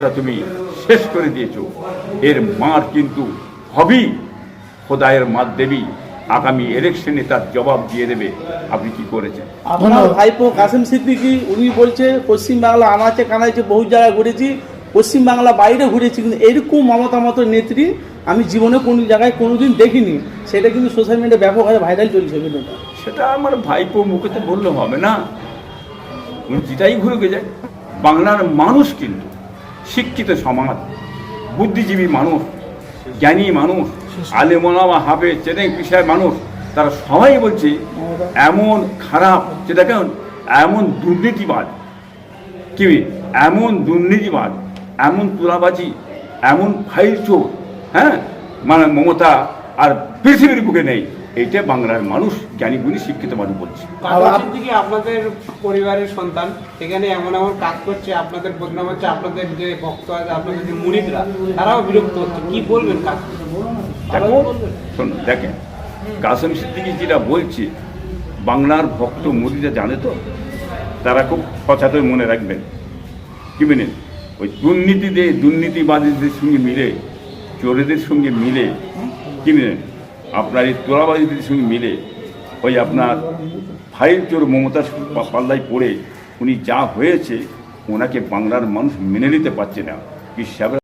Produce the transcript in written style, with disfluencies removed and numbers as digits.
তুমি শেষ করে দিয়েছো, এর মার কিন্তু হবেই। খোদায়ের মার দেবী আগামী ইলেকশনে তার জবাব দিয়ে দেবে আপনি কি করেছেন। আপনার ভাইপো কাসেম সিদ্দিকী উনি বলছে পশ্চিমবাংলা আনাচে কানাচে বহু জায়গায় ঘুরেছি, পশ্চিমবাংলা বাইরে ঘুরেছি, কিন্তু এরকম মমতা মতো নেত্রী আমি জীবনে কোনো জায়গায় কোনোদিন দেখিনি। সেটা কিন্তু সোশ্যাল মিডিয়ায় ব্যাপকভাবে ভাইরাল চলছে। কিন্তু সেটা আমার ভাইপো মুখেতে বললে হবে না, উনি যেটাই ঘুরে যায়। বাংলার মানুষ কিন্তু শিক্ষিত সমাজ, বুদ্ধিজীবী মানুষ, জ্ঞানী মানুষ, আলেমোলামা হাফেজ চেনে পেশার মানুষ, তারা সবাই বলছে এমন খারাপ, যেটা কেমন এমন দুর্নীতিবাদ, কি এমন দুর্নীতিবাদ, এমন তুলাবাজি, এমন ফাইল চোর, হ্যাঁ, মানে মমতা আর পৃথিবীর বুকে নেই। এইটা বাংলার মানুষ, জ্ঞানী গুণী শিক্ষিত মানুষ বলছে। আপনাদের পরিবারের সন্তান এখানে এমন এমন কাজ করছে, আপনাদের বদনাম হচ্ছে, আপনাদের যে ভক্ত আছে, আপনাদের যে মুরিদরা তারাও বিরক্ত হচ্ছে, কি বলবেন? কাজ দেখেন, কাসেম সিদ্দিকী যেটা বলছে, বাংলার ভক্ত মুরিদরা জানে তো, তারা খুব সচেতন মনে রাখবেন। কি বলেন, ওই দুর্নীতিবাদীদের সঙ্গে মিলে, চোরেদের সঙ্গে মিলে, কি বলেন, আপনার এই তোলাবাজিদের সঙ্গে মিলে ওই আপনার ফাইল চোর মমতার পাল্লায় পড়ে উনি যা হয়েছে, ওনাকে বাংলার মানুষ মেনে নিতে পারছে না। কি